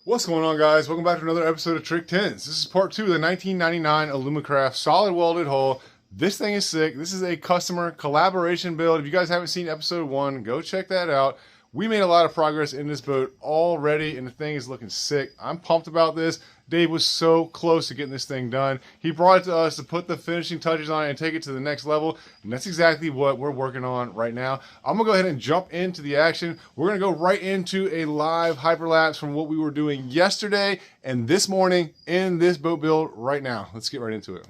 What's going on, guys? Welcome back to another episode of Trick 10s. This is part 2 of the 1999 Alumacraft solid welded hull. This thing is sick. This is a customer collaboration build. If you guys haven't seen episode 1, go check that out. We made a lot of progress in this boat already, and the thing is looking sick. I'm pumped about this. Dave was so close to getting this thing done. He brought it to us to put the finishing touches on it and take it to the next level, and that's exactly what we're working on right now. I'm going to go ahead and jump into the action. We're going to go right into a live hyperlapse from what we were doing yesterday and this morning in this boat build right now. Let's get right into it.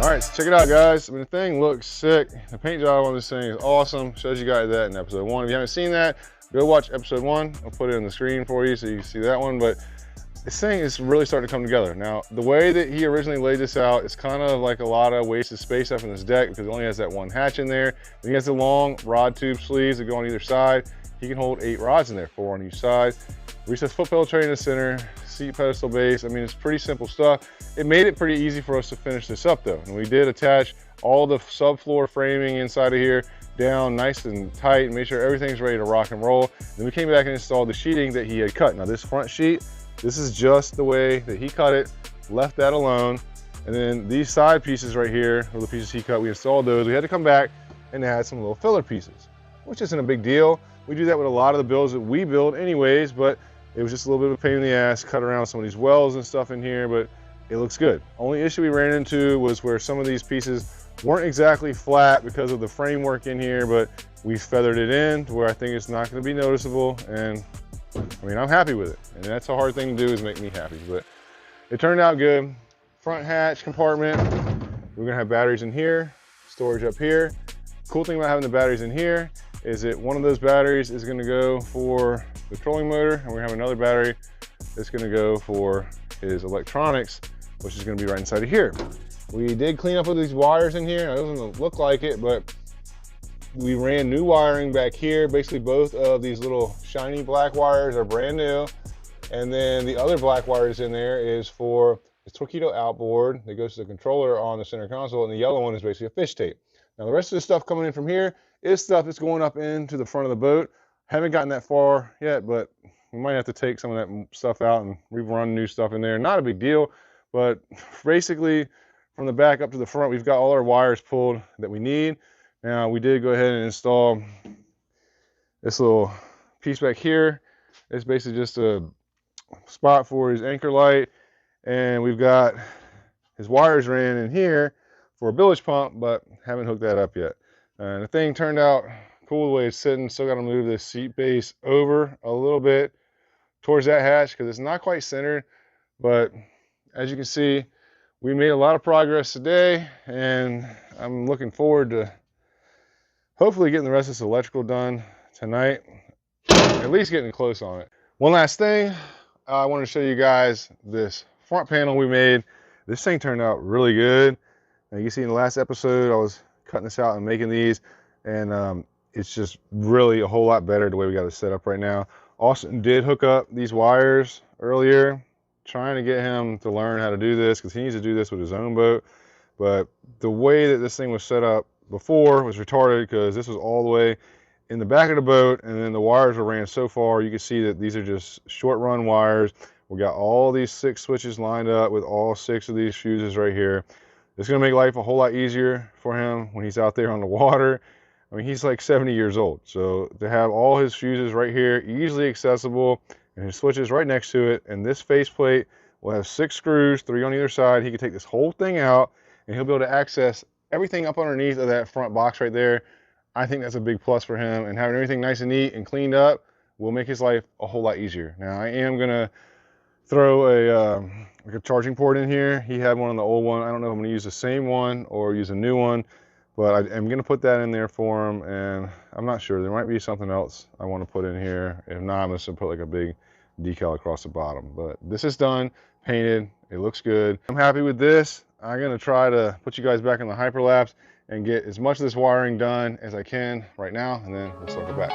Alright, so check it out, guys. I mean, the thing looks sick. The paint job on this thing is awesome. Shows you guys that in episode 1. If you haven't seen that, go watch episode 1. I'll put it on the screen for you so you can see that one. But this thing is really starting to come together. Now, the way that he originally laid this out, it's kind of like a lot of wasted space up in this deck because it only has that one hatch in there. And he has the long rod tube sleeves that go on either side. He can hold 8 rods in there, 4 on each side. Recessed foot pedal tray in the center, seat pedestal base. I mean, it's pretty simple stuff. It made it pretty easy for us to finish this up though. And we did attach all the subfloor framing inside of here down nice and tight and make sure everything's ready to rock and roll. Then we came back and installed the sheeting that he had cut. Now this front sheet, this is just the way that he cut it, left that alone. And then these side pieces right here, are the pieces he cut, we installed those. We had to come back and add some little filler pieces, which isn't a big deal. We do that with a lot of the builds that we build anyways, but it was just a little bit of a pain in the ass, cut around some of these wells and stuff in here, but it looks good. Only issue we ran into was where some of these pieces weren't exactly flat because of the framework in here, but we feathered it in to where I think it's not going to be noticeable, and I mean, I'm happy with it. And that's a hard thing to do, is make me happy, but it turned out good. Front hatch compartment, we're going to have batteries in here, storage up here. Cool thing about having the batteries in here is that one of those batteries is going to go for the trolling motor, and we're going to have another battery that's going to go for his electronics, which is going to be right inside of here. We did clean up with these wires in here. It doesn't look like it, but we ran new wiring back here. Basically, both of these little shiny black wires are brand new, and then the other black wires in there is for the Torpedo outboard that goes to the controller on the center console, and the yellow one is basically a fish tape. Now the rest of the stuff coming in from here is stuff that's going up into the front of the boat. Haven't gotten that far yet, but we might have to take some of that stuff out and rerun new stuff in there. Not a big deal, but basically from the back up to the front, we've got all our wires pulled that we need. Now we did go ahead and install this little piece back here. It's basically just a spot for his anchor light, and we've got his wires ran in here for a bilge pump, but haven't hooked that up yet. And the thing turned out cool the way it's sitting. Still got to move this seat base over a little bit towards that hatch because it's not quite centered. But as you can see, we made a lot of progress today, and I'm looking forward to hopefully getting the rest of this electrical done tonight, at least getting close on it. One last thing, I want to show you guys this front panel we made. This thing turned out really good. Now you can see in the last episode I was cutting this out and making these, and it's just really a whole lot better the way we got it set up right now. Austin did hook up these wires earlier, trying to get him to learn how to do this because he needs to do this with his own boat. But the way that this thing was set up before was retarded because this was all the way in the back of the boat, and then the wires are ran so far. You can see that these are just short run wires. We got all these 6 switches lined up with all 6 of these fuses right here. It's going to make life a whole lot easier for him when he's out there on the water. I mean, he's like 70 years old, so to have all his fuses right here, easily accessible, and his switches right next to it, and this faceplate will have 6 screws, 3 on either side. He can take this whole thing out, and he'll be able to access everything up underneath of that front box right there. I think that's a big plus for him, and having everything nice and neat and cleaned up will make his life a whole lot easier. Now, I am going to throw like a charging port in here. He had one on the old one. I don't know if I'm going to use the same one or use a new one, but I am going to put that in there for him, and I'm not sure. There might be something else I want to put in here. If not, I'm just going to put like a big decal across the bottom. But this is done, painted. It looks good. I'm happy with this. I'm going to try to put you guys back in the hyperlapse and get as much of this wiring done as I can right now, and then we'll circle back.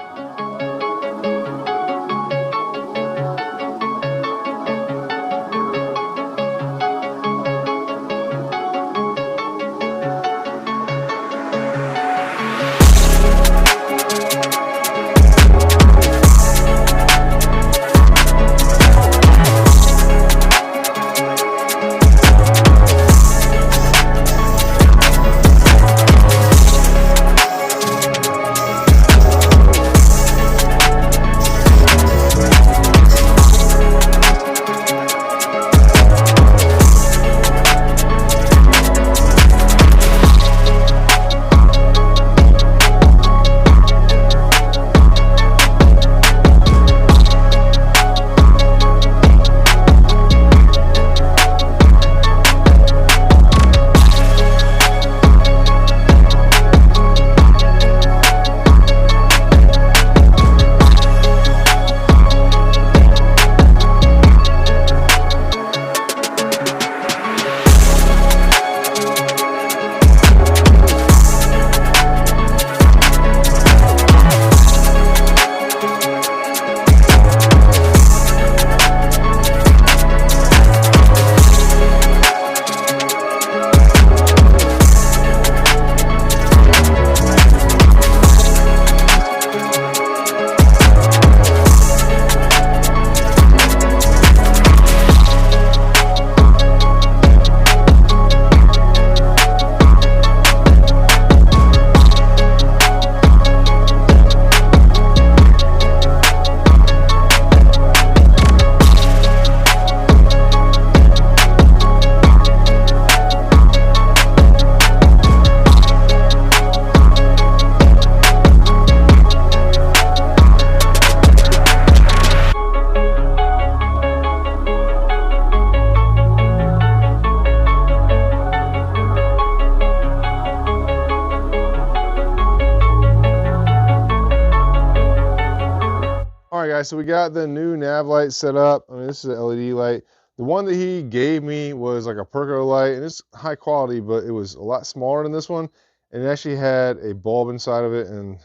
Alright guys, so we got the new nav light set up. I mean, this is an LED light. The one that he gave me was like a Perco light, and it's high quality, but it was a lot smaller than this one, and it actually had a bulb inside of it. And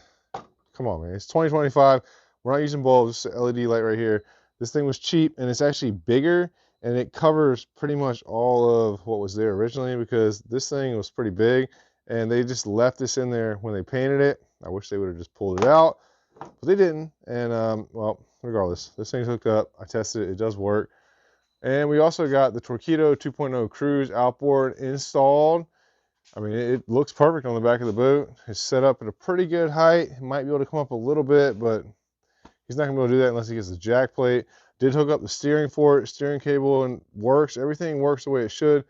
come on, man, it's 2025. We're not using bulbs, it's an LED light right here. This thing was cheap, and it's actually bigger, and it covers pretty much all of what was there originally, because this thing was pretty big, and they just left this in there when they painted it. I wish they would have just pulled it out, but they didn't. And well, regardless, this thing's hooked up. I tested it, it does work. And we also got the Torqeedo 2.0 cruise outboard installed. I mean, it looks perfect on the back of the boat. It's set up at a pretty good height. It might be able to come up a little bit, but he's not gonna be able to do that unless he gets the jack plate. Did hook up the steering for it, steering cable, and works. Everything works the way it should.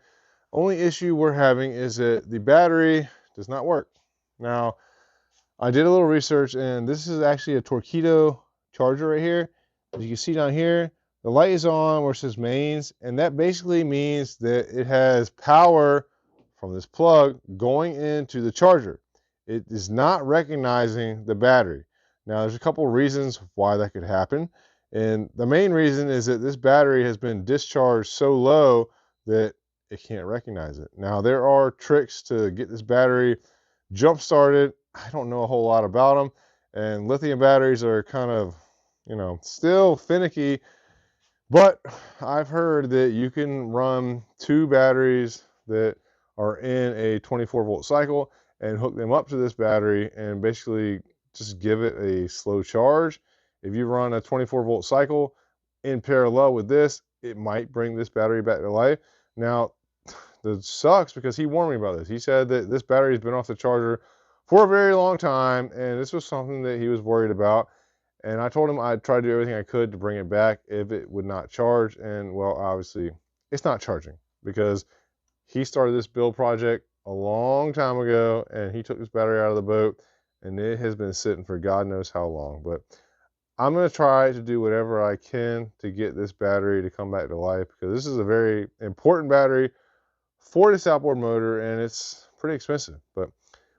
Only issue we're having is that the battery does not work. Now, I did a little research, and this is actually a Torqeedo charger right here. As you can see down here, the light is on where it says mains, and that basically means that it has power from this plug going into the charger. It is not recognizing the battery. Now, there's a couple reasons why that could happen, and the main reason is that this battery has been discharged so low that it can't recognize it. Now, there are tricks to get this battery jump started. I don't know a whole lot about them, and lithium batteries are kind of, you know, still finicky, but I've heard that you can run 2 batteries that are in a 24-volt cycle and hook them up to this battery and basically just give it a slow charge. If you run a 24-volt cycle in parallel with this, it might bring this battery back to life. Now, that sucks because he warned me about this. He said that this battery has been off the charger for a very long time, and this was something that he was worried about. And I told him I'd try to do everything I could to bring it back if it would not charge. And well, obviously, it's not charging because he started this build project a long time ago, and he took this battery out of the boat, and it has been sitting for God knows how long. But I'm going to try to do whatever I can to get this battery to come back to life, because this is a very important battery for this outboard motor, and it's pretty expensive. But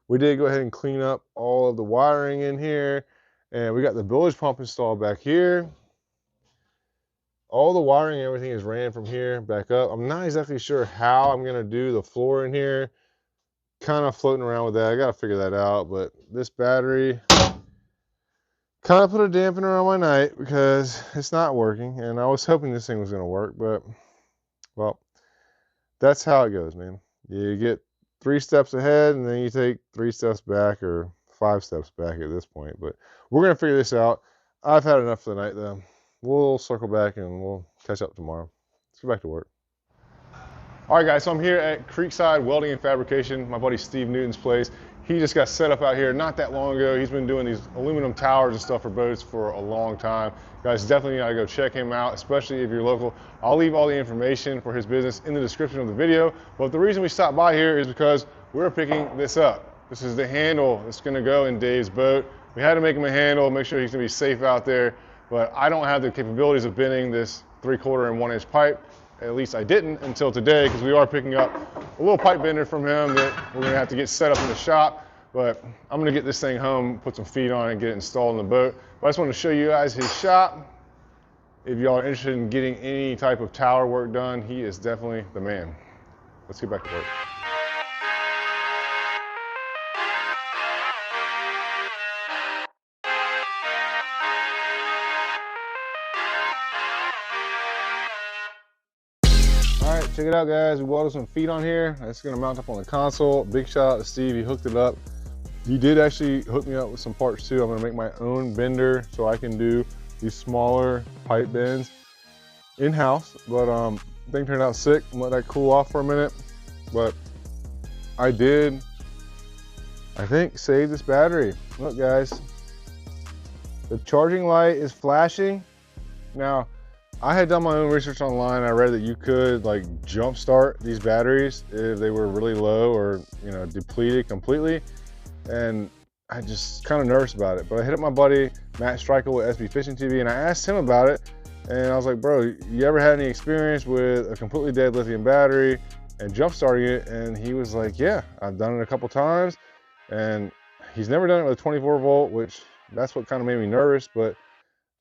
we did go ahead and clean up all of the wiring in here, and we got the bilge pump installed back here. All the wiring and everything is ran from here back up. I'm not exactly sure how I'm going to do the floor in here. Kind of floating around with that. I got to figure that out. But this battery kind of put a dampener on my night because it's not working. And I was hoping this thing was going to work. But, well, that's how it goes, man. You get 3 steps ahead, and then you take 3 steps back, or 5 steps back at this point. But we're going to figure this out. I've had enough for the night, though. We'll circle back and we'll catch up tomorrow. Let's go back to work. All right, guys, so I'm here at Creekside Welding and Fabrication, my buddy Steve Newton's place. He just got set up out here not that long ago. He's been doing these aluminum towers and stuff for boats for a long time. Guys, definitely gotta go check him out, especially if you're local. I'll leave all the information for his business in the description of the video. But the reason we stopped by here is because we're picking this up. This is the handle that's gonna go in Dave's boat. We had to make him a handle, make sure he's gonna be safe out there. But I don't have the capabilities of bending this 3/4 and 1-inch pipe. At least I didn't until today, because we are picking up a little pipe bender from him that we're gonna have to get set up in the shop. But I'm gonna get this thing home, put some feet on it, and get it installed in the boat. But I just want to show you guys his shop. If y'all are interested in getting any type of tower work done, he is definitely the man. Let's get back to work. Check it out, guys. We welded some feet on here. That's gonna mount up on the console. Big shout out to Steve, he hooked it up. He did actually hook me up with some parts too. I'm gonna make my own bender so I can do these smaller pipe bends in-house. But the thing turned out sick. I'm gonna let that cool off for a minute. But I did, I think, save this battery. Look, guys, the charging light is flashing. Now, I had done my own research online. I read that you could like jump start these batteries if they were really low or, you know, depleted completely. And I just kind of nervous about it. But I hit up my buddy Matt Strykel with SB Fishing TV, and I asked him about it. And I was like, bro, you ever had any experience with a completely dead lithium battery and jump starting it? And he was like, yeah, I've done it a couple times. And he's never done it with a 24 volt, which that's what kind of made me nervous. But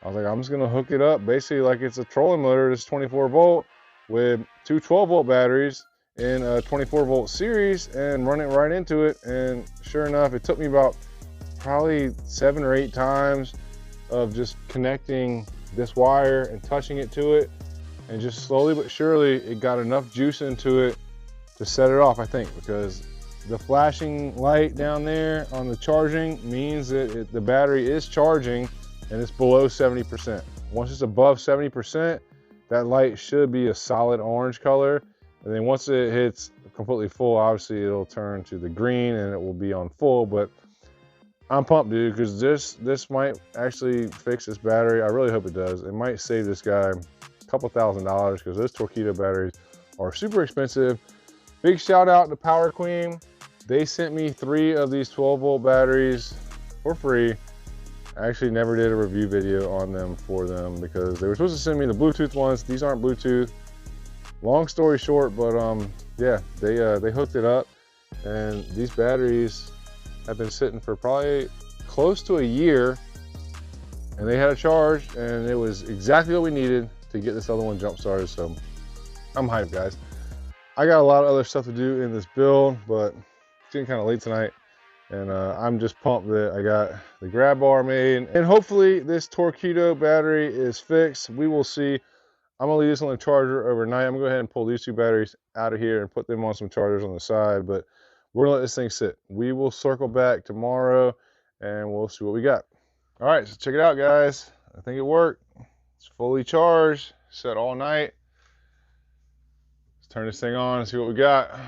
I was like, I'm just gonna hook it up basically like it's a trolling motor. It's 24 volt with 2 12 volt batteries in a 24 volt series and run it right into it. And sure enough, it took me about probably 7 or 8 times of just connecting this wire and touching it to it. And just slowly but surely, it got enough juice into it to set it off, I think, because the flashing light down there on the charging means that the battery is charging, and it's below 70%. Once it's above 70%, that light should be a solid orange color. And then once it hits completely full, obviously it'll turn to the green and it will be on full. But I'm pumped, dude, because this might actually fix this battery. I really hope it does. It might save this guy a couple $1,000, because those Torpedo batteries are super expensive. Big shout out to Power Queen. They sent me 3 of these 12 volt batteries for free. I actually never did a review video on them for them because they were supposed to send me the Bluetooth ones. These aren't Bluetooth. Long story short, but yeah, they hooked it up, and these batteries have been sitting for probably close to a year, and they had a charge, and it was exactly what we needed to get this other one jump started. So I'm hyped, guys. I got a lot of other stuff to do in this build, but it's getting kind of late tonight. And I'm just pumped that I got the grab bar made. And hopefully this Torpedo battery is fixed. We will see. I'm gonna leave this on the charger overnight. I'm gonna go ahead and pull these 2 batteries out of here and put them on some chargers on the side. But we're gonna let this thing sit. We will circle back tomorrow and we'll see what we got. All right, so check it out, guys. I think it worked. It's fully charged, set all night. Let's turn this thing on and see what we got.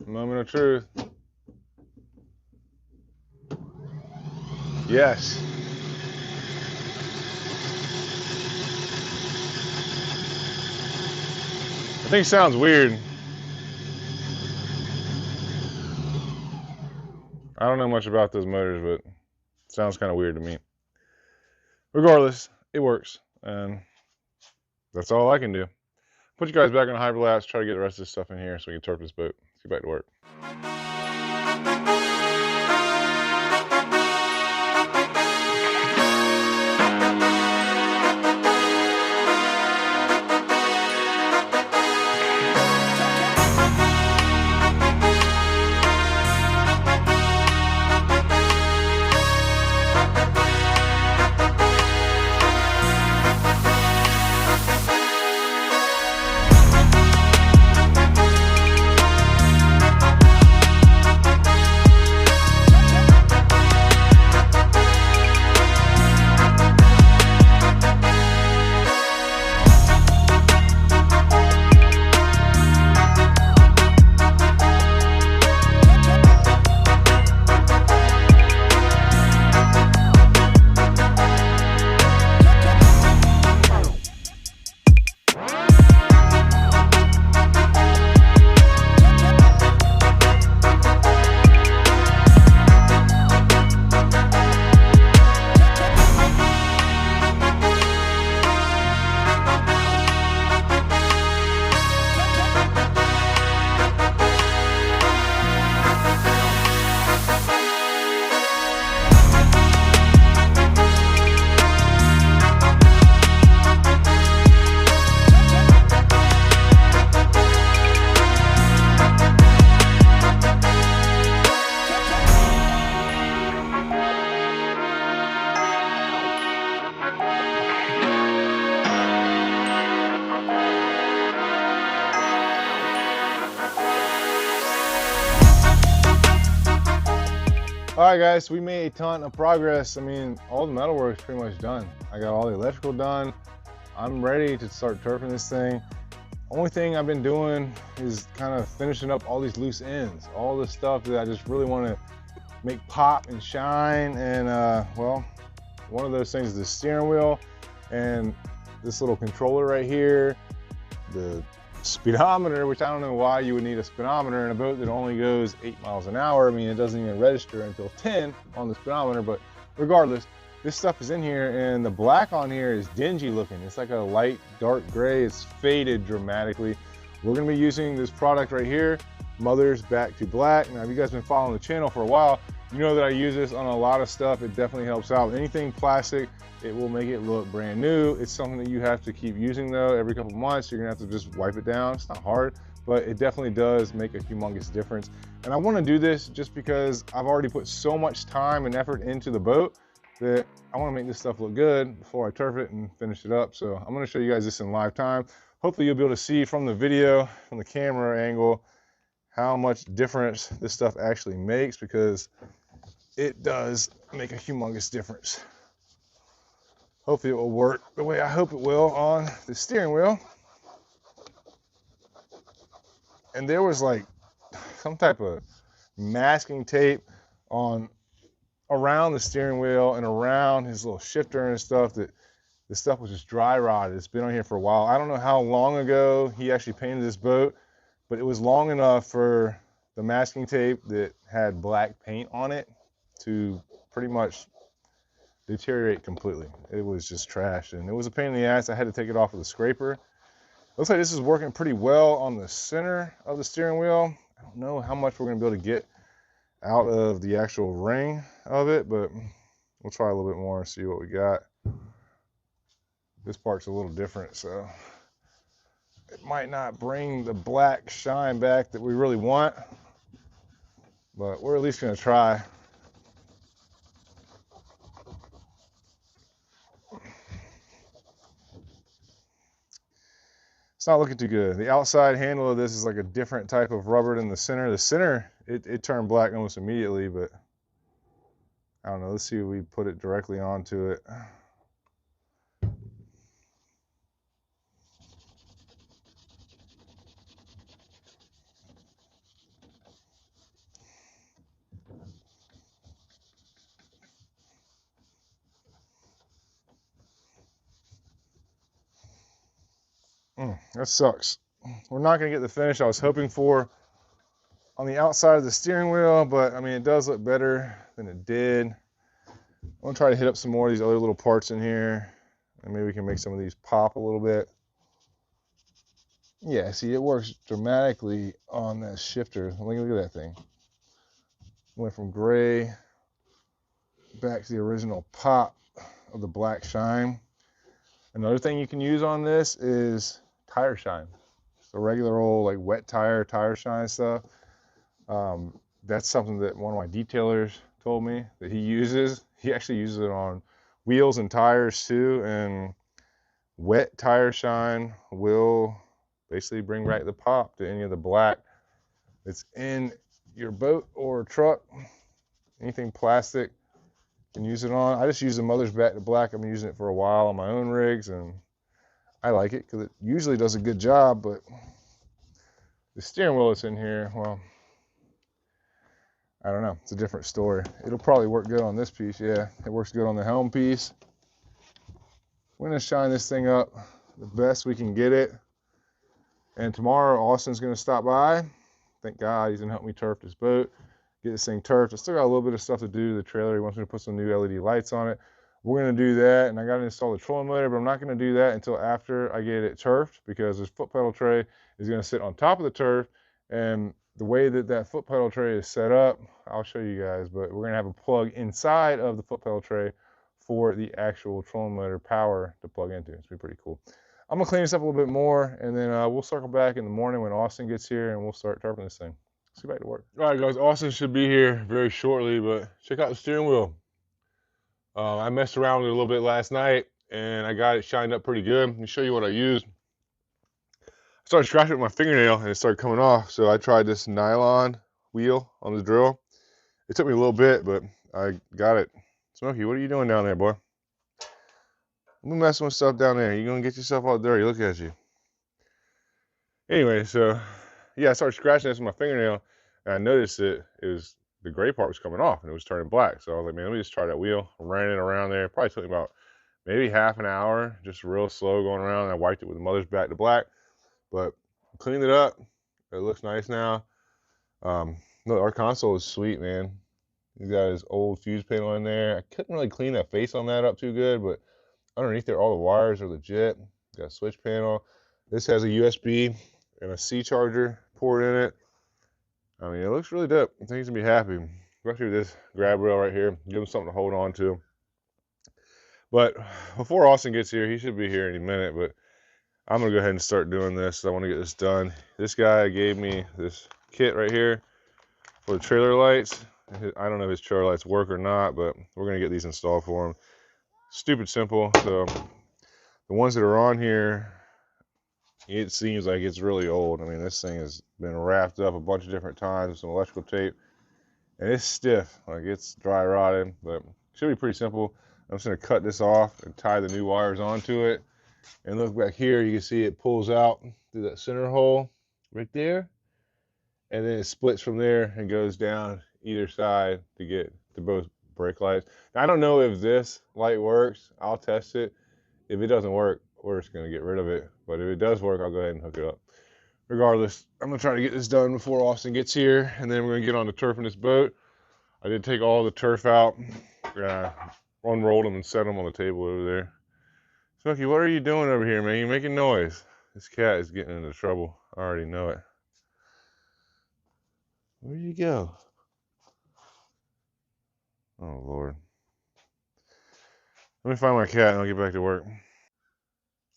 Moment of truth. Yes. I think it sounds weird. I don't know much about those motors, but it sounds kind of weird to me. Regardless, it works, and that's all I can do. Put you guys back on hyperlapse, try to get the rest of this stuff in here so we can turf this boat. Let's get back to work. All right, guys, so we made a ton of progress. I mean, all the metal work is pretty much done. I got all the electrical done. I'm ready to start turfing this thing. Only thing I've been doing is kind of finishing up all these loose ends, all the stuff that I just really want to make pop and shine. And well, one of those things is the steering wheel and this little controller right here, the speedometer, which I don't know why you would need a speedometer in a boat that only goes 8 miles an hour. I mean, it doesn't even register until 10 on the speedometer, but regardless, this stuff is in here, and the black on here is dingy looking. It's like a light dark gray. It's faded dramatically. We're gonna be using this product right here, Mother's Back to Black. Now, if you guys have been following the channel for a while, you know that I use this on a lot of stuff. It definitely helps out. Anything plastic, it will make it look brand new. It's something that you have to keep using though. Every couple months, you're gonna have to just wipe it down. It's not hard, but it definitely does make a humongous difference. And I wanna do this just because I've already put so much time and effort into the boat that I wanna make this stuff look good before I turf it and finish it up. So I'm gonna show you guys this in live time. Hopefully you'll be able to see from the video, from the camera angle, how much difference this stuff actually makes, because it does make a humongous difference. Hopefully it will work the way I hope it will on the steering wheel. And there was like some type of masking tape on around the steering wheel and around his little shifter and stuff, that this stuff was just dry rotted. It's been on here for a while. I don't know how long ago he actually painted this boat, but it was long enough for the masking tape that had black paint on it to pretty much deteriorate completely. It was just trash, and it was a pain in the ass. I had to take it off with a scraper. Looks like this is working pretty well on the center of the steering wheel. I don't know how much we're gonna be able to get out of the actual ring of it, but we'll try a little bit more and see what we got. This part's a little different, so it might not bring the black shine back that we really want, but we're at least gonna try. It's not looking too good. The outside handle of this is like a different type of rubber than the center. The center, it turned black almost immediately, but I don't know, let's see if we put it directly onto it. That sucks. We're not gonna get the finish I was hoping for on the outside of the steering wheel, but I mean, it does look better than it did. I'm gonna try to hit up some more of these other little parts in here, and maybe we can make some of these pop a little bit. Yeah, see, it works dramatically on that shifter. Look at that thing. Went from gray back to the original pop of the black shine. Another thing you can use on this is tire shine. So regular old like wet tire shine stuff. That's something that one of my detailers told me that he uses. He actually uses it on wheels and tires too, and wet tire shine will basically bring back the pop to any of the black that's in your boat or truck. Anything plastic, you can use it on. I just use the mother's back to black. I've been using it for a while on my own rigs, and I like it because it usually does a good job, but the steering wheel that's in here, well, I don't know. It's a different story. It'll probably work good on this piece. Yeah, it works good on the helm piece. We're going to shine this thing up the best we can get it. And tomorrow, Austin's going to stop by. Thank God he's going to help me turf this boat, get this thing turfed. I still got a little bit of stuff to do to the trailer. He wants me to put some new LED lights on it. We're going to do that, and I got to install the trolling motor, but I'm not going to do that until after I get it turfed, because this foot pedal tray is going to sit on top of the turf, and the way that that foot pedal tray is set up, I'll show you guys, but we're going to have a plug inside of the foot pedal tray for the actual trolling motor power to plug into. It's going to be pretty cool. I'm going to clean this up a little bit more, and then we'll circle back in the morning when Austin gets here, and we'll start turfing this thing. Let's get back to work. All right, guys, Austin should be here very shortly, but check out the steering wheel. I messed around with it a little bit last night, and I got it shined up pretty good. Let me show you what I used. I started scratching with my fingernail, and it started coming off, so I tried this nylon wheel on the drill. It took me a little bit, but I got it. Smokey, what are you doing down there, boy? I'm messing with stuff down there. You're going to get yourself all dirty. Look at you. Anyway, so, yeah, I started scratching this with my fingernail, and I noticed that the gray part was coming off, and it was turning black. So I was like, man, let me just try that wheel. I ran it around there. It probably took me about maybe half an hour, just real slow going around. And I wiped it with the mother's back to black, but cleaned it up. It looks nice now. Look, our console is sweet, man. He's got his old fuse panel in there. I couldn't really clean that face on that up too good, but underneath there, all the wires are legit. Got a switch panel. This has a USB and a C charger port in it. I mean, it looks really dope. I think he's gonna be happy, especially with this grab rail right here. Give him something to hold on to. But before Austin gets here, he should be here any minute, but I'm gonna go ahead and start doing this. I want to get this done. This guy gave me this kit right here for the trailer lights. I don't know if his trailer lights work or not, but we're gonna get these installed for him. Stupid simple. So the ones that are on here, it seems like it's really old. I mean, this thing has been wrapped up a bunch of different times with some electrical tape, and it's stiff, like it's dry rotted, but it should be pretty simple. I'm just gonna cut this off and tie the new wires onto it. And look back here, you can see it pulls out through that center hole right there, and then it splits from there and goes down either side to get to both brake lights. Now, I don't know if this light works. I'll test it. If it doesn't work, we're just gonna get rid of it. But if it does work, I'll go ahead and hook it up. Regardless, I'm gonna try to get this done before Austin gets here, and then we're gonna get on to turfing this boat. I did take all the turf out, unrolled them and set them on the table over there. Smokey, what are you doing over here, man? You're making noise. This cat is getting into trouble. I already know it. Where'd you go? Oh, Lord. Let me find my cat and I'll get back to work.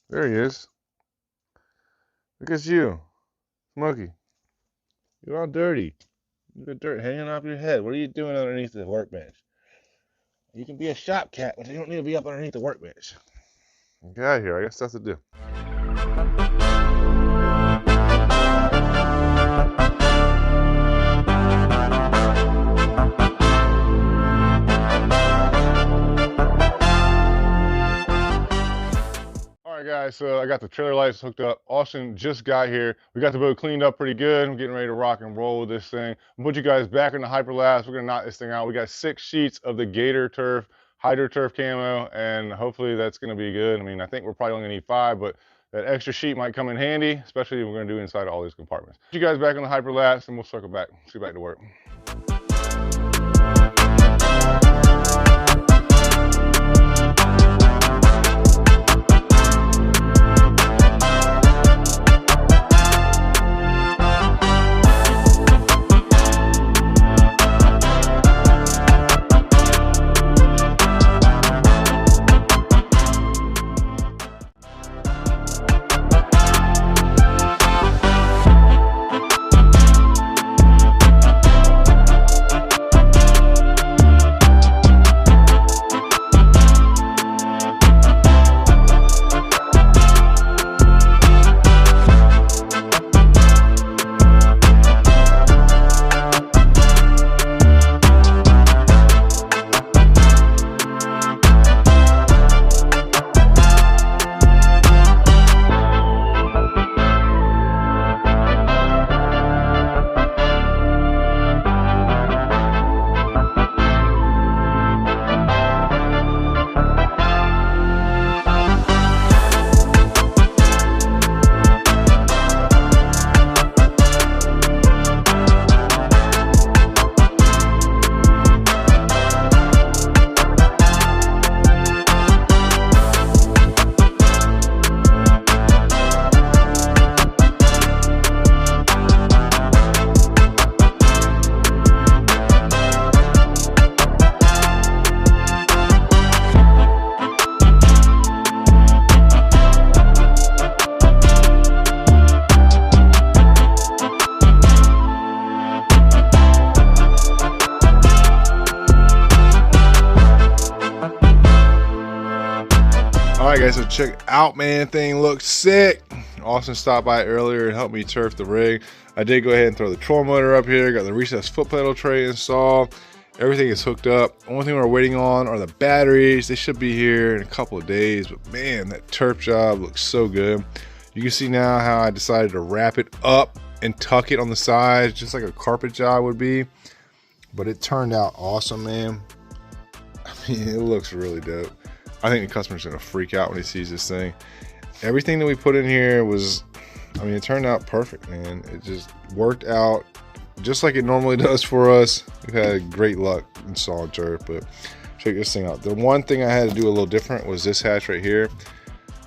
There he is. Look at you. Smokey. You're all dirty. You got dirt hanging off your head. What are you doing underneath the workbench? You can be a shop cat, but you don't need to be up underneath the workbench. Get out of here. I got stuff to do. guys, so I got the trailer lights hooked up. Austin just got here. We got the boat cleaned up pretty good. I'm getting ready to rock and roll with this thing. I'll put you guys back in the hyperlapse. We're gonna knock this thing out. We got 6 sheets of the Hydroturf camo, and hopefully that's gonna be good. I mean, I think we're probably only gonna need 5, but that extra sheet might come in handy, especially if we're gonna do inside all these compartments. Put you guys back in the hyperlapse, and we'll circle back. Let's get back to work. Alright guys, so check out, man, thing looks sick. Austin stopped by earlier and helped me turf the rig. I did go ahead and throw the troll motor up here, got the recessed foot pedal tray installed. Everything is hooked up. Only thing we're waiting on are the batteries. They should be here in a couple of days, but man, that turf job looks so good. You can see now how I decided to wrap it up and tuck it on the sides, just like a carpet job would be. But it turned out awesome, man. I mean, it looks really dope. I think the customer's gonna freak out when he sees this thing. Everything that we put in here was, I mean, it turned out perfect, man. It just worked out just like it normally does for us. We've had great luck installing turf, but check this thing out. The one thing I had to do a little different was this hatch right here.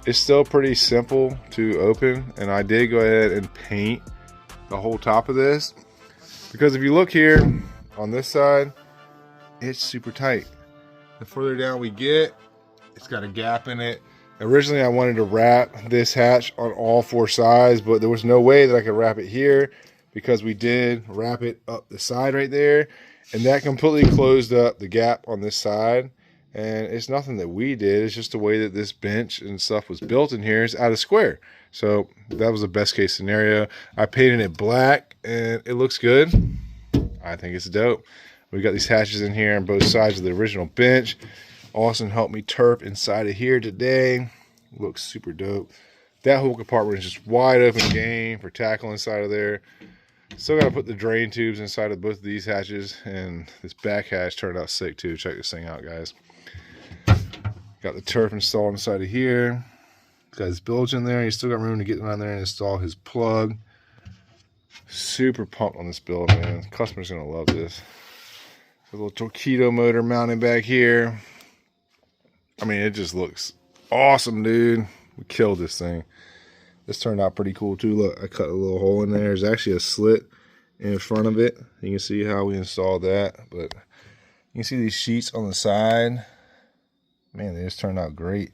It's still pretty simple to open, and I did go ahead and paint the whole top of this, because if you look here on this side, it's super tight. The further down we get, it's got a gap in it. Originally I wanted to wrap this hatch on all 4 sides, but there was no way that I could wrap it here, because we did wrap it up the side right there, and that completely closed up the gap on this side. And it's nothing that we did, it's just the way that this bench and stuff was built in here is out of square. So that was the best case scenario. I painted it black and it looks good. I think it's dope. We got these hatches in here on both sides of the original bench. Austin helped me turf inside of here today. Looks super dope. That whole compartment is just wide open game for tackle inside of there. Still got to put the drain tubes inside of both of these hatches, and this back hatch turned out sick too. Check this thing out, guys. Got the turf installed inside of here. Got his bilge in there. He's still got room to get down there and install his plug. Super pumped on this build, man. The customer's gonna love this. A little torpedo motor mounted back here. I mean, it just looks awesome, dude. We killed this thing. This turned out pretty cool too. Look, I cut a little hole in there. There's actually a slit in front of it. You can see how we installed that. But you can see these sheets on the side. Man, they just turned out great.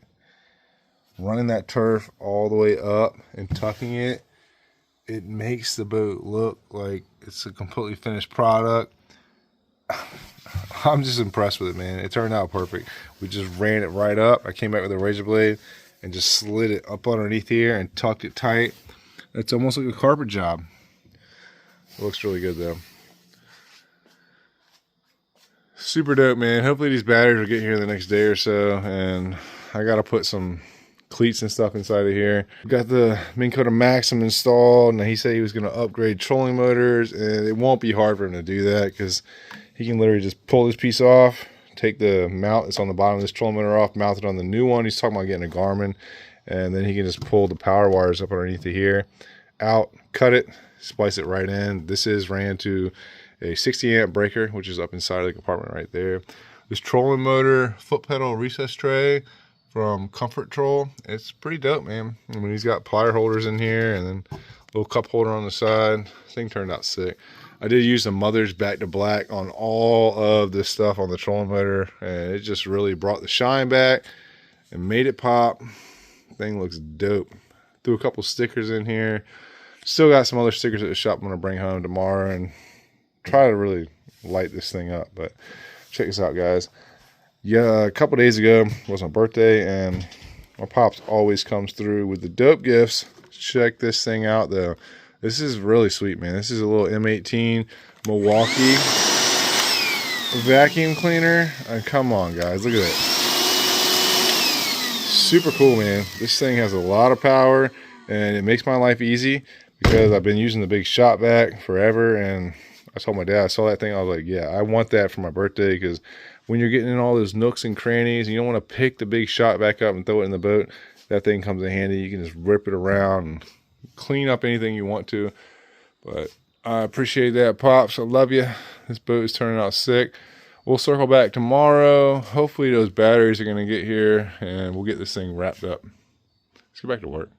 Running that turf all the way up and tucking it, it makes the boat look like it's a completely finished product. I'm just impressed with it, man. It turned out perfect. We just ran it right up. I came back with a razor blade and just slid it up underneath here and tucked it tight. It's almost like a carpet job. It looks really good though. Super dope, man. Hopefully these batteries will get here the next day or so, and I gotta put some cleats and stuff inside of here. Got the Minn Kota Maxim installed. Now he said he was going to upgrade trolling motors, and it won't be hard for him to do that because he can literally just pull this piece off, take the mount that's on the bottom of this trolling motor off, mount it on the new one. He's talking about getting a Garmin, and then he can just pull the power wires up underneath of here, out, cut it, splice it right in. This is ran to a 60 amp breaker, which is up inside of the compartment right there. This trolling motor foot pedal recess tray from Comfort Troll, it's pretty dope, man. I mean, he's got plier holders in here and then a little cup holder on the side. Thing turned out sick. I did use the Mother's Back to Black on all of this stuff on the trolling motor, and it just really brought the shine back and made it pop. Thing looks dope. Threw a couple stickers in here. Still got some other stickers at the shop I'm going to bring home tomorrow and try to really light this thing up. But check this out, guys. Yeah, a couple days ago was my birthday, and my pops always comes through with the dope gifts. Check this thing out, though. This is really sweet, man. This is a little M18 Milwaukee vacuum cleaner. Come on, guys, look at that. Super cool, man. This thing has a lot of power, and it makes my life easy because I've been using the big shop vac forever. And I told my dad, I saw that thing, I was like, yeah, I want that for my birthday, because when you're getting in all those nooks and crannies and you don't want to pick the big shot back up and throw it in the boat, that thing comes in handy. You can just rip it around and clean up anything you want to. But I appreciate that, Pops. I love you. This boat is turning out sick. We'll circle back tomorrow. Hopefully those batteries are going to get here and we'll get this thing wrapped up. Let's get back to work.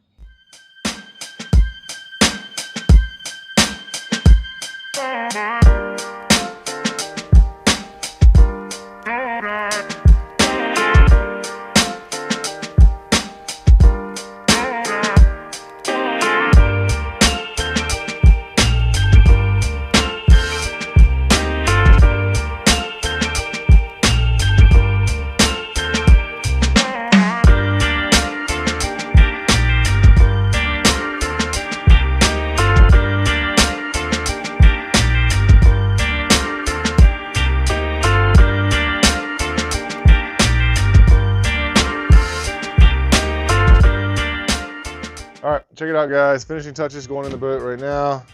All right, check it out, guys. Finishing touches going in the boat right now.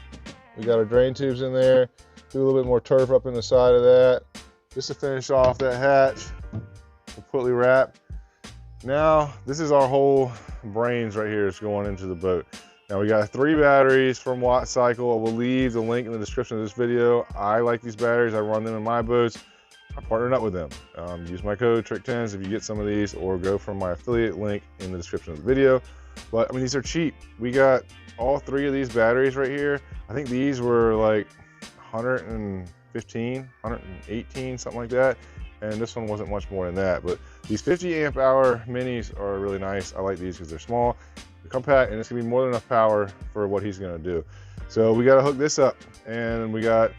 We got our drain tubes in there. Do a little bit more turf up in the side of that, just to finish off that hatch, completely wrapped. Now, this is our whole brains right here. It's going into the boat. Now we got 3 batteries from Watt Cycle. I will leave the link in the description of this video. I like these batteries. I run them in my boats. I partnered up with them. Use my code TRICK10s if you get some of these, or go from my affiliate link in the description of the video. But I mean, these are cheap. We got all 3 of these batteries right here. I think these were like 115, 118, something like that. And this one wasn't much more than that. But these 50 amp hour minis are really nice. I like these because they're small, they're compact, and it's gonna be more than enough power for what he's gonna do. So we gotta hook this up, and we got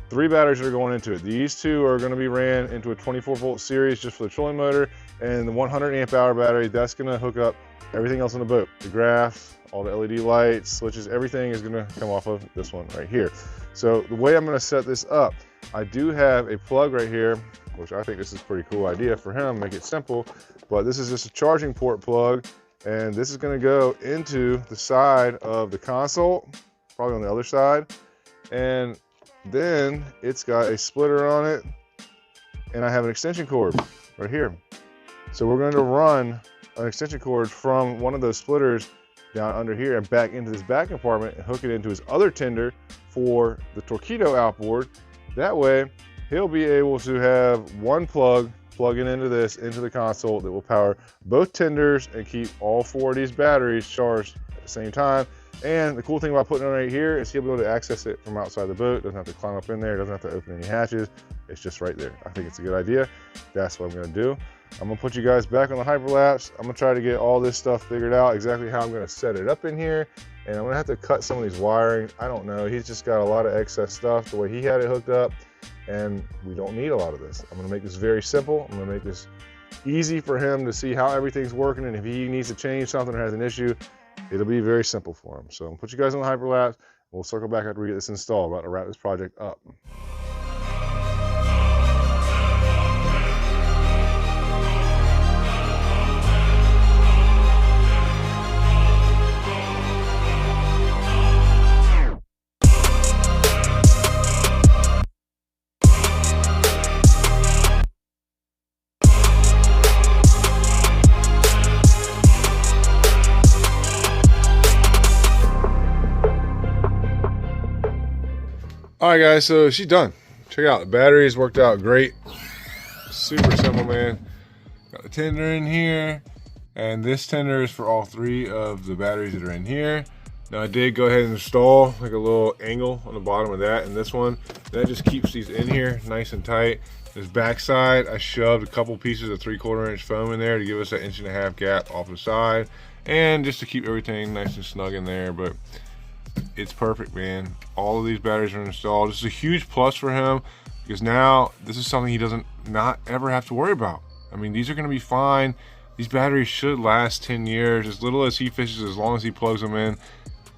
3 batteries that are going into it. These 2 are gonna be ran into a 24 volt series just for the trolling motor, and the 100 amp hour battery, that's gonna hook up everything else on the boat. The graphs, all the LED lights, switches, everything is gonna come off of this one right here. So the way I'm gonna set this up, I do have a plug right here, which I think this is a pretty cool idea for him, make it simple, but this is just a charging port plug, and this is gonna go into the side of the console, probably on the other side, and then it's got a splitter on it, and I have an extension cord right here. So we're going to run an extension cord from one of those splitters down under here and back into this back compartment and hook it into his other tender for the Torqeedo outboard. That way he'll be able to have one plug plugging into this, into the console, that will power both tenders and keep all 4 of these batteries charged at the same time. And the cool thing about putting it right here is he'll be able to access it from outside the boat. Doesn't have to climb up in there, doesn't have to open any hatches. It's just right there. I think it's a good idea. That's what I'm gonna do. I'm gonna put you guys back on the hyperlapse. I'm gonna try to get all this stuff figured out, exactly how I'm gonna set it up in here. And I'm gonna have to cut some of these wiring. I don't know, he's just got a lot of excess stuff the way he had it hooked up, and we don't need a lot of this. I'm gonna make this very simple. I'm gonna make this easy for him to see how everything's working, and if he needs to change something or has an issue, it'll be very simple for him. So I'm gonna put you guys on the hyperlapse. We'll circle back after we get this installed. We're about to wrap this project up. All right, guys, so she's done. Check it out. The batteries worked out great. Super simple, man. Got the tender in here, and this tender is for all 3 of the batteries that are in here. Now I did go ahead and install like a little angle on the bottom of that, and this one, that just keeps these in here nice and tight. This backside, I shoved a couple pieces of 3/4 inch foam in there to give us that 1.5 inch gap off the side, and just to keep everything nice and snug in there. But it's perfect, man. All of these batteries are installed. This is a huge plus for him because now this is something he doesn't not ever have to worry about. I mean, these are going to be fine. These batteries should last 10 years. As little as he fishes, as long as he plugs them in,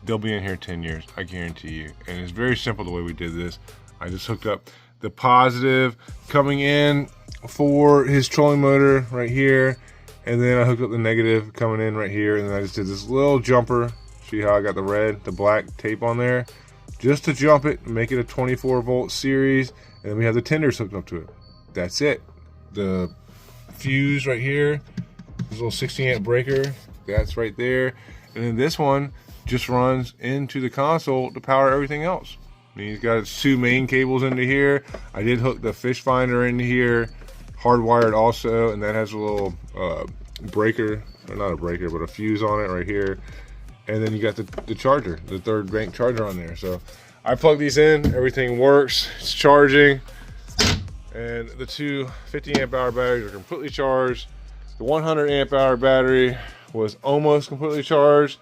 they'll be in here 10 years, I guarantee you. And it's very simple the way we did this. I just hooked up the positive coming in for his trolling motor right here, and then I hooked up the negative coming in right here, and then I just did this little jumper. See how I got the black tape on there? Just to jump it, make it a 24-volt series, and then we have the tenders hooked up to it. That's it. The fuse right here, this little 60-amp breaker, that's right there. And then this one just runs into the console to power everything else. I mean, he's got his 2 main cables into here. I did hook the fish finder into here, hardwired also, and that has a little breaker, or not a breaker, but a fuse on it right here. And then you got the charger, the 3rd bank charger on there. So I plug these in, everything works, it's charging, and the 2 50-amp hour batteries are completely charged. The 100-amp hour battery was almost completely charged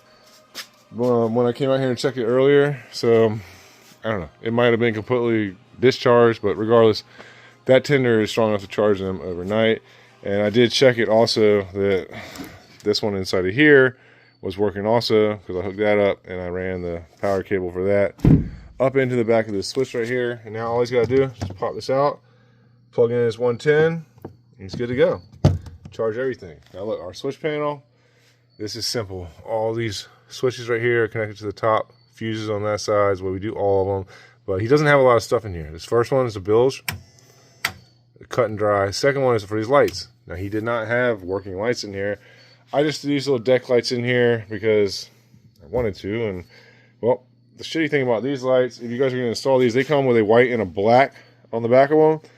when I came out here and checked it earlier. So I don't know, it might have been completely discharged, but regardless, that tender is strong enough to charge them overnight. And I did check it also that this one inside of here was working also, because I hooked that up and I ran the power cable for that up into the back of this switch right here. And now all he's got to do is just pop this out, plug in his 110, and he's good to go. Charge everything. Now look, our switch panel, this is simple. All these switches right here are connected to the top, fuses on that side is where we do all of them. But he doesn't have a lot of stuff in here. This first one is a bilge, cut and dry. Second one is for these lights. Now he did not have working lights in here. I just did these little deck lights in here because I wanted to. And well, the shitty thing about these lights, if you guys are going to install these, they come with a white and a black on the back of them.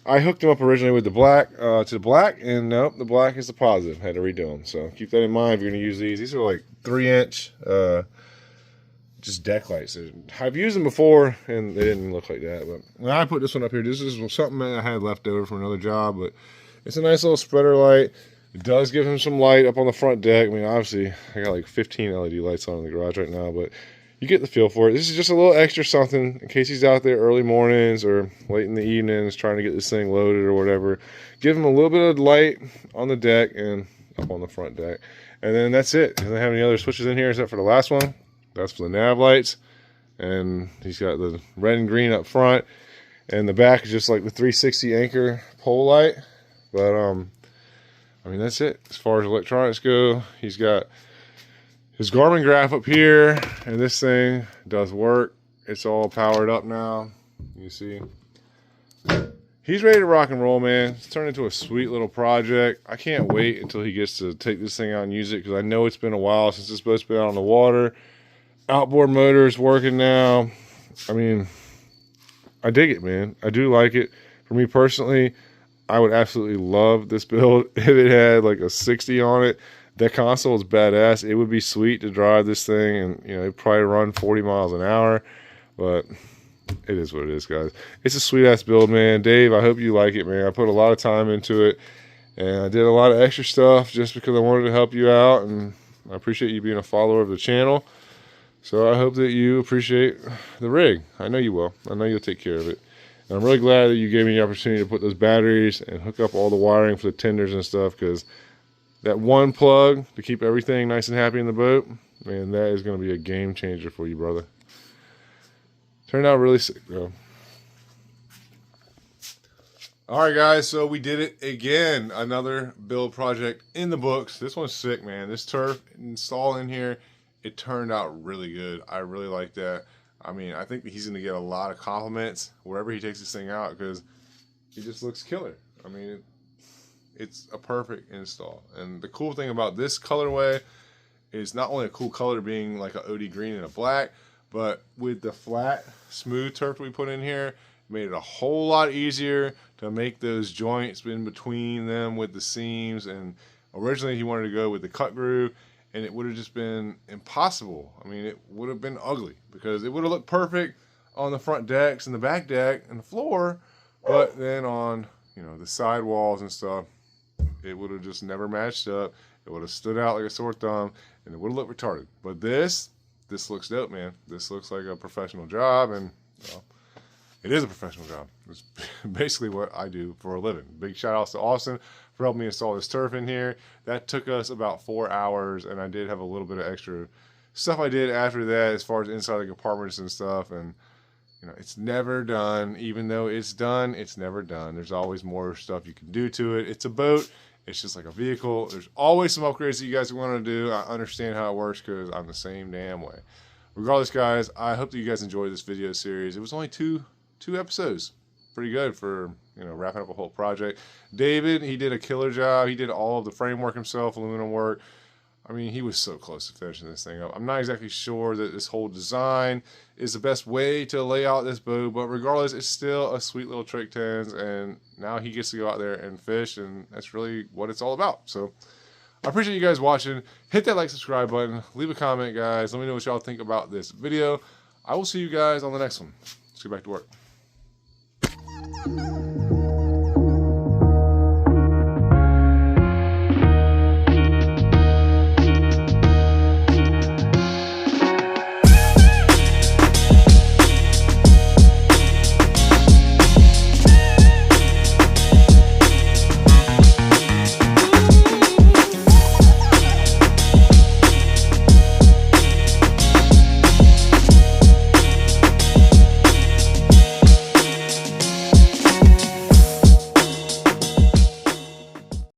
I hooked them up originally with the black to the black, and nope, the black is the positive. Had to redo them. So keep that in mind if you're going to use these. These are like 3-inch just deck lights. I've used them before and they didn't look like that. But when I put this one up here, this is something that I had left over from another job, but it's a nice little spreader light. It does give him some light up on the front deck. I mean, obviously, I got like 15 LED lights on in the garage right now, but you get the feel for it. This is just a little extra something in case he's out there early mornings or late in the evenings trying to get this thing loaded or whatever. Give him a little bit of light on the deck and up on the front deck. And then that's it. He doesn't have any other switches in here except for the last one. That's for the nav lights. And he's got the red and green up front. And the back is just like the 360 anchor pole light. But, I mean, that's it. As far as electronics go, he's got his Garmin graph up here, and this thing does work. It's all powered up now. You see. He's ready to rock and roll, man. It's turned into a sweet little project. I can't wait until he gets to take this thing out and use it, because I know it's been a while since it's supposed to be out on the water. Outboard motor is working now. I mean, I dig it, man. I do like it. For me personally, I would absolutely love this build if it had like a 60 on it. That console is badass. It would be sweet to drive this thing, and you know, it'd probably run 40 miles an hour, but it is what it is, guys. It's a sweet ass build, man. Dave, I hope you like it, man. I put a lot of time into it, and I did a lot of extra stuff just because I wanted to help you out, and I appreciate you being a follower of the channel. So I hope that you appreciate the rig. I know you will. I know you'll take care of it. And I'm really glad that you gave me the opportunity to put those batteries and hook up all the wiring for the tenders and stuff, because that one plug to keep everything nice and happy in the boat, man, that is going to be a game changer for you, brother. Turned out really sick, bro. All right, guys, so we did it again. Another build project in the books. This one's sick, man. This turf install in here, it turned out really good. I really like that. I mean, I think he's going to get a lot of compliments wherever he takes this thing out, because he just looks killer. I mean, it's a perfect install. And the cool thing about this colorway is not only a cool color being like an OD green and a black, But with the flat, smooth turf we put in here, it made it a whole lot easier to make those joints in between them with the seams. And originally he wanted to go with the cut groove, and it would have just been impossible. I mean, it would have been ugly because it would have looked perfect on the front decks and the back deck and the floor, but then on, you know, the side walls and stuff, it would have just never matched up. It would have stood out like a sore thumb, and it would have looked retarded. But this looks dope, man. This looks like a professional job, and well, it is a professional job. It's basically what I do for a living. Big shout outs to Austin for helping me install this turf in here. That took us about 4 hours, and I did have a little bit of extra stuff I did after that as far as inside the compartments and stuff. And you know, it's never done. Even though it's done, it's never done. There's always more stuff you can do to it. It's a boat. It's just like a vehicle. There's always some upgrades that you guys want to do. I understand how it works because I'm the same damn way. Regardless, guys, I hope that you guys enjoyed this video series. It was only two episodes. Pretty good for, you know, wrapping up a whole project. David, he did a killer job. He did all of the framework himself, aluminum work. I mean, he was so close to finishing this thing up. I'm not exactly sure that this whole design is the best way to lay out this boat, but regardless, it's still a sweet little trick tens, and now he gets to go out there and fish, and that's really what it's all about. So I appreciate you guys watching. Hit that like, subscribe button. Leave a comment, guys. Let me know what y'all think about this video. I will see you guys on the next one. Let's get back to work.